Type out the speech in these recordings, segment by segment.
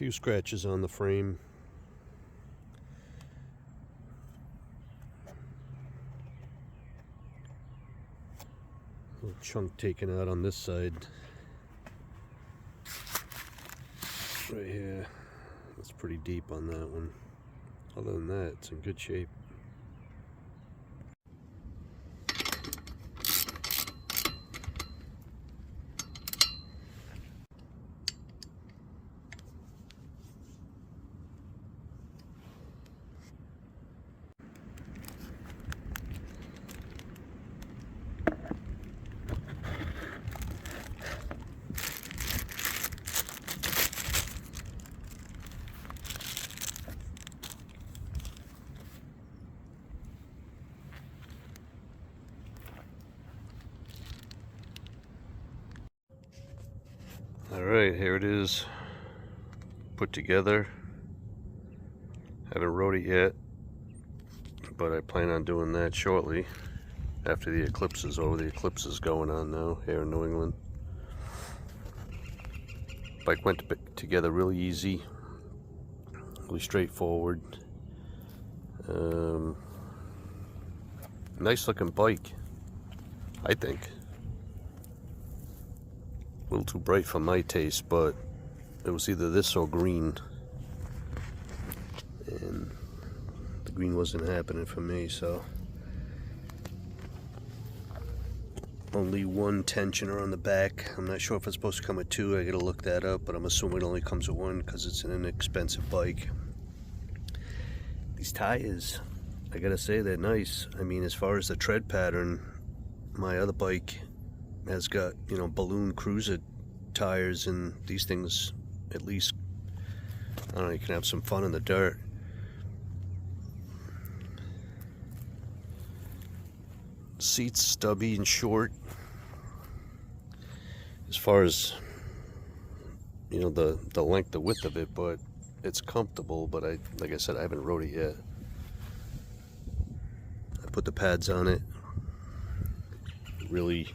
few scratches on the frame. A little chunk taken out on this side. Right here. It's pretty deep on that one. Other than that, it's in good shape. Alright, here it is, put together. Haven't rode it yet, but I plan on doing that shortly after the eclipse is over. The eclipse is going on now here in New England. Bike went together really easy, really straightforward. Nice looking bike, I think. A little too bright for my taste, but it was either this or green, and the green wasn't happening for me. So only one tensioner on the back. I'm not sure if it's supposed to come with two. I gotta look that up, but I'm assuming it only comes with one because it's an inexpensive bike. These tires, I gotta say, they're nice. I mean, as far as the tread pattern, my other bike has got, you know, balloon cruiser tires, and these things, at least, I don't know, you can have some fun in the dirt. Seats stubby and short as far as, you know, the length, the width of it, but it's comfortable. But like I said, I haven't rode it yet. I put the pads on it, really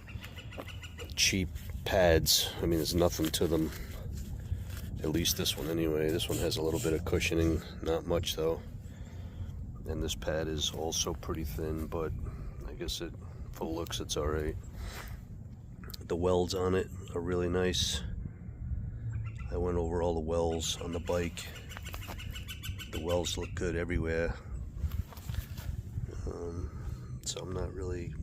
cheap pads. I mean, there's nothing to them, at least this one anyway. This one has a little bit of cushioning, not much though, and this pad is also pretty thin, but I guess it, for looks, it's alright. The welds on it are really nice. I went over all the welds on the bike. The welds look good everywhere, so I'm not really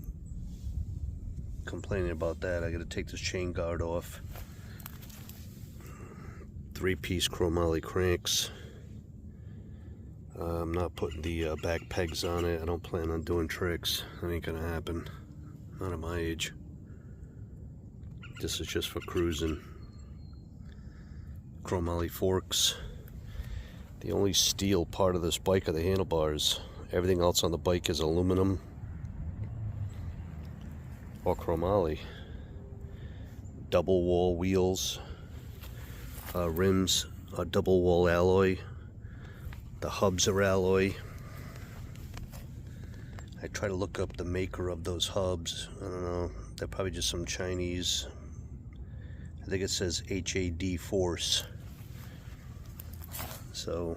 complaining about that. I gotta take this chain guard off. 3-piece chromoly cranks. I'm not putting the back pegs on it. I don't plan on doing tricks. That ain't gonna happen. Not at my age. This is just for cruising. Chromoly forks. The only steel part of this bike are the handlebars. Everything else on the bike is aluminum or chromoly. Double wall wheels. Rims are double wall alloy. The hubs are alloy. I try to look up the maker of those hubs. I don't know. They're probably just some Chinese. I think it says HAD Force. So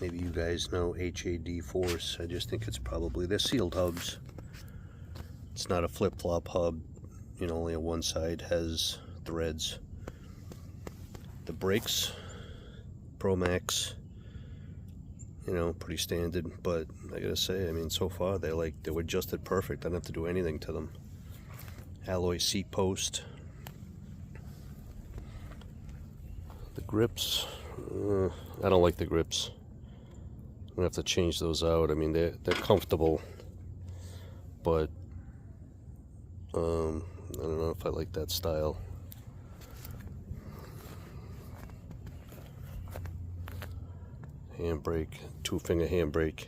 maybe you guys know HAD Force. I just think it's probably, they're sealed hubs. It's not a flip-flop hub. You know, only on one side has threads. The brakes, Pro Max, you know, pretty standard, but I gotta say, I mean, so far they were adjusted perfect. I don't have to do anything to them. Alloy seat post. The grips, I don't like the grips. I'm gonna have to change those out. I mean, they're comfortable, but I don't know if I like that style. Handbrake, 2-finger handbrake.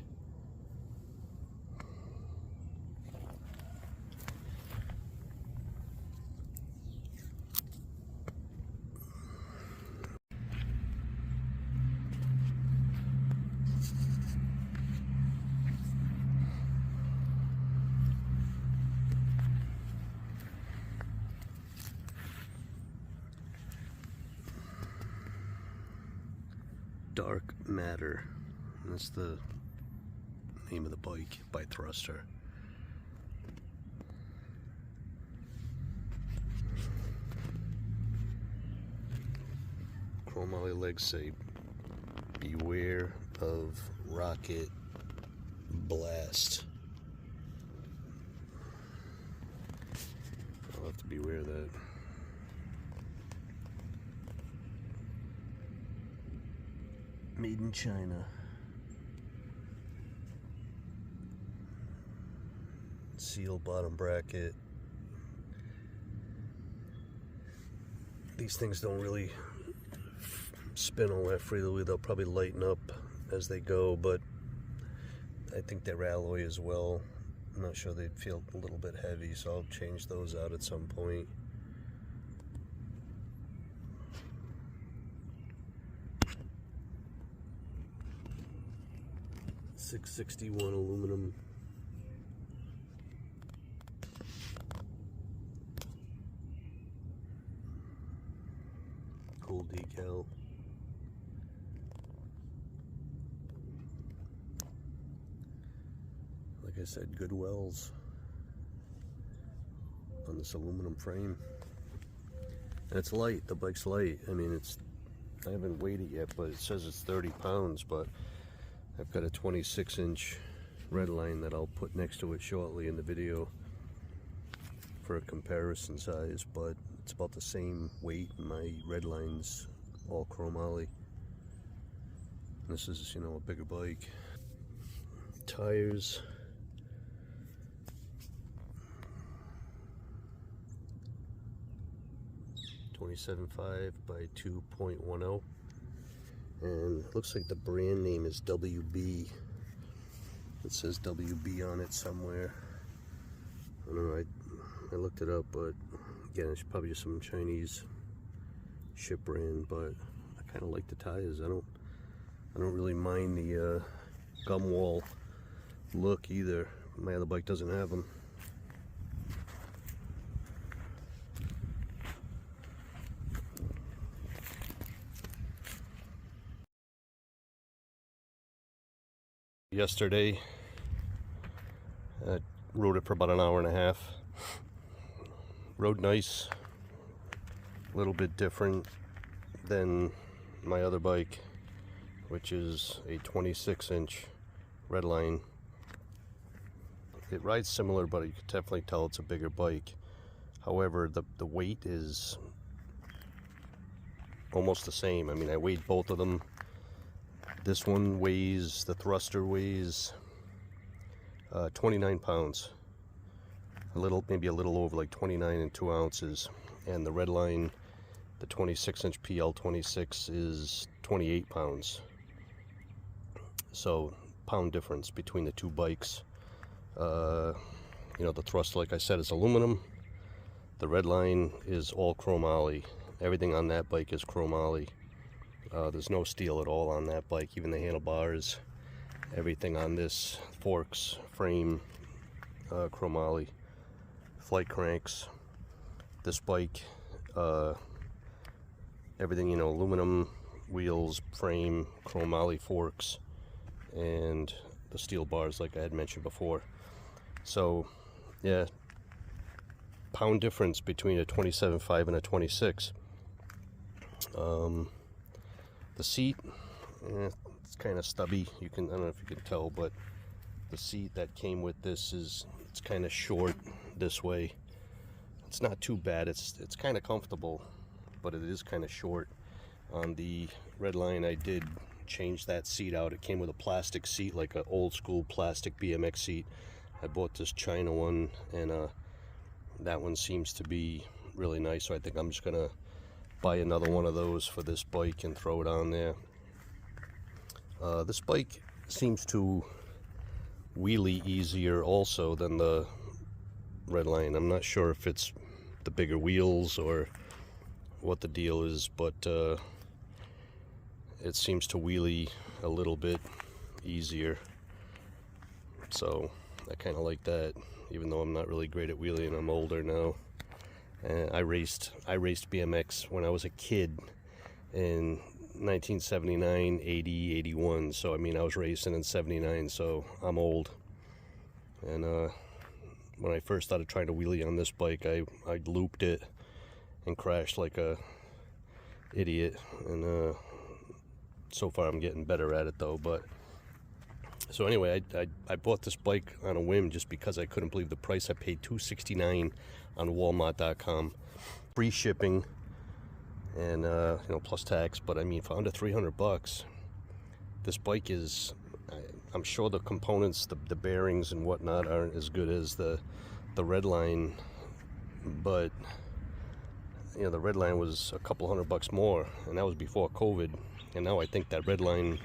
Dark Matter. And that's the name of the bike by Thruster. Chromoly legs say, beware of rocket blast. I'll have to beware of that. Made in China. Seal bottom bracket. These things don't really spin all that freely. They'll probably lighten up as they go, but I think they're alloy as well. I'm not sure, they'd feel a little bit heavy, so I'll change those out at some point. .661 aluminum. Cool decal. Like I said, good wells on this aluminum frame. And it's light, the bike's light. I mean, I haven't weighed it yet, but it says it's 30 pounds, but I've got a 26-inch Redline that I'll put next to it shortly in the video for a comparison size, but it's about the same weight. My Redline's all chromoly. This is, you know, a bigger bike. Tires. .27.5 by 2.10. And it looks like the brand name is WB. It says WB on it somewhere. I don't know, I looked it up, but again, it's probably just some Chinese ship brand, but I kind of like the tires. I don't really mind the gum wall look either. My other bike doesn't have them. Yesterday, I rode it for about an hour and a half. Rode nice, a little bit different than my other bike, which is a 26-inch Redline. It rides similar, but you can definitely tell it's a bigger bike. However, the weight is almost the same. I mean, I weighed both of them. This one weighs, the Thruster weighs 29 pounds. Maybe a little over, like 29 and 2 ounces. And the Redline, the 26-inch PL-26 is 28 pounds. So, pound difference between the two bikes. You know, the Thruster, like I said, is aluminum. The Redline is all chromoly. Everything on that bike is chromoly. There's no steel at all on that bike, even the handlebars. Everything on this, forks, frame, chromoly, flight cranks. This bike, everything, you know, aluminum wheels, frame, chromoly forks, and the steel bars like I had mentioned before. So, yeah, pound difference between a 27.5 and a 26. The seat, it's kind of stubby. I don't know if you can tell, but the seat that came with this it's kind of short this way. It's not too bad. It's kind of comfortable, but it is kind of short. On the Redline, I did change that seat out. It came with a plastic seat, like an old school plastic BMX seat. I bought this China one, and that one seems to be really nice, so I think I'm just gonna buy another one of those for this bike and throw it on there. This bike seems to wheelie easier also than the Redline. I'm not sure if it's the bigger wheels or what the deal is, but it seems to wheelie a little bit easier. So I kind of like that, even though I'm not really great at wheeling. I'm older now. And I raced BMX when I was a kid, and 1979, 80, 81. So I mean, I was racing in 79, so I'm old. And when I first started trying to wheelie on this bike, I looped it and crashed like a idiot. And so far I'm getting better at it though. But so anyway, I bought this bike on a whim just because I couldn't believe the price. I paid $269 on Walmart.com, free shipping, and you know, plus tax. But I mean, for under $300, this bike is, I'm sure the components, the bearings and whatnot aren't as good as the Redline, but you know, the Redline was a couple $100 more, and that was before COVID. And now I think that Redline,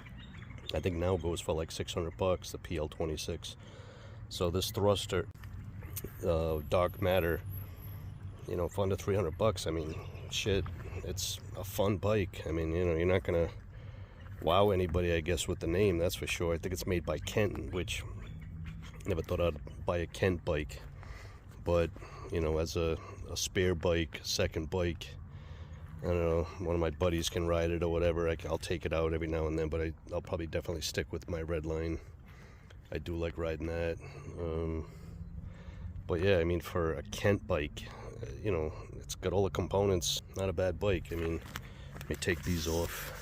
I think now goes for like $600, the PL-26. So this thruster, dark matter, you know, for under $300, I mean, shit, it's a fun bike. I mean, you know, you're not gonna wow anybody, I guess, with the name, that's for sure. I think it's made by Kent, which I never thought I'd buy a Kent bike, but you know, as a spare bike, second bike, I don't know, one of my buddies can ride it or whatever, I'll take it out every now and then, but I'll probably definitely stick with my Redline. I do like riding that. But yeah, I mean, for a Kent bike, you know, it's got all the components, not a bad bike. I mean, let me take these off.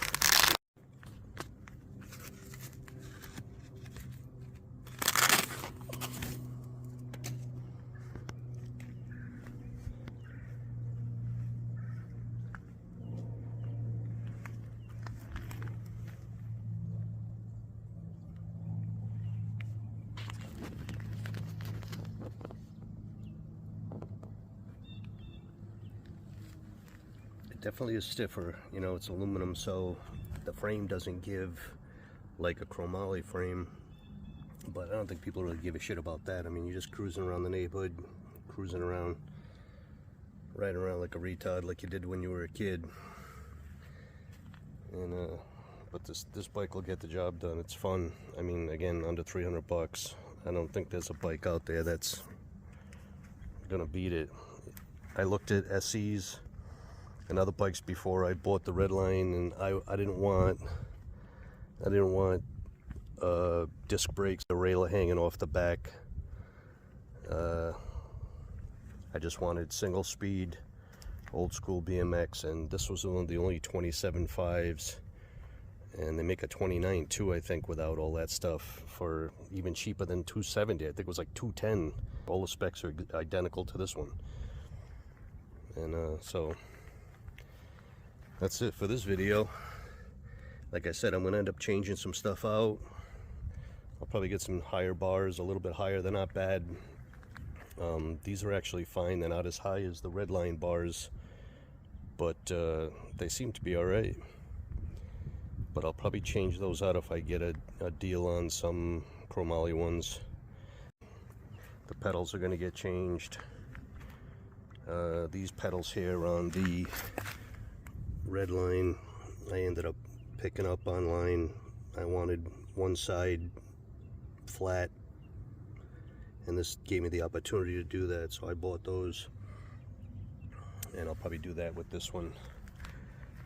Definitely is stiffer, you know, it's aluminum, so the frame doesn't give like a chromoly frame, but I don't think people really give a shit about that. I mean, you're just cruising around the neighborhood, cruising around, riding around like a retard like you did when you were a kid. And but this bike will get the job done. It's fun. I mean, again, under $300. I don't think there's a bike out there that's gonna beat it. I looked at SEs and other bikes before I bought the Redline, and I didn't want disc brakes, the railer hanging off the back. I just wanted single speed, old school BMX, and this was one of the only 27.5s, and they make a 29 too, I think, without all that stuff, for even cheaper than $270. I think it was like $210. All the specs are identical to this one. And so that's it for this video. Like I said, I'm gonna end up changing some stuff out. I'll probably get some higher bars, a little bit higher. They're not bad. These are actually fine. They're not as high as the Redline bars, but they seem to be all right. But I'll probably change those out if I get a deal on some chromoly ones. The pedals are gonna get changed. These pedals here on the Redline, I ended up picking up online. I wanted one side flat, and this gave me the opportunity to do that, so I bought those, and I'll probably do that with this one.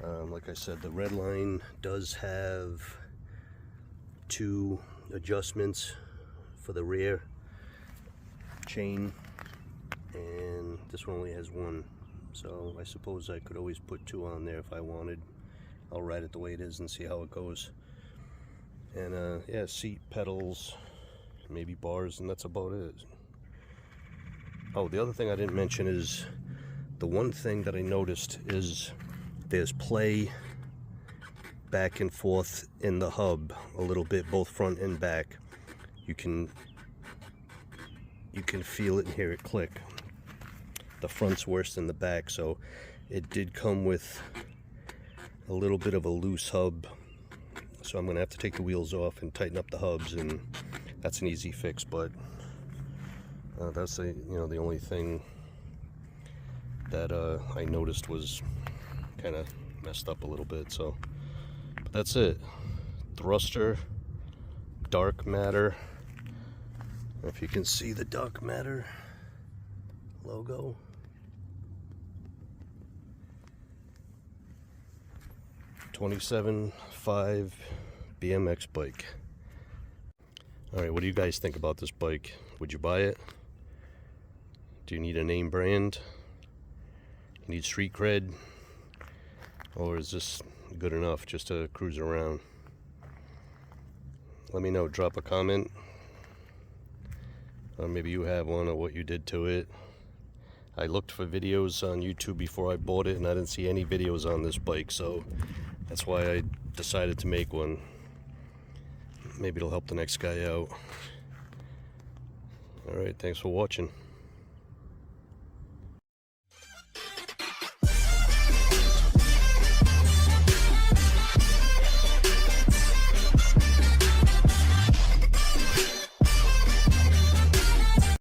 Like I said, the Redline does have 2 adjustments for the rear chain, and this one only has 1. So I suppose I could always put 2 on there if I wanted. I'll ride it the way it is and see how it goes. And yeah, seat, pedals, maybe bars, and that's about it. Oh, the other thing I didn't mention is, the one thing that I noticed is there's play back and forth in the hub a little bit, both front and back. You can feel it and hear it click. The front's worse than the back, so it did come with a little bit of a loose hub, so I'm gonna have to take the wheels off and tighten up the hubs, and that's an easy fix. But that's the only thing that I noticed was kind of messed up a little bit. So, but that's it. Thruster, dark matter. If you can see the dark matter logo. 27.5 BMX bike. Alright, what do you guys think about this bike? Would you buy it? Do you need a name brand? You need street cred? Or is this good enough just to cruise around? Let me know, drop a comment. Or maybe you have one, or what you did to it. I looked for videos on YouTube before I bought it and I didn't see any videos on this bike, so that's why I decided to make one. Maybe it'll help the next guy out. Alright, thanks for watching.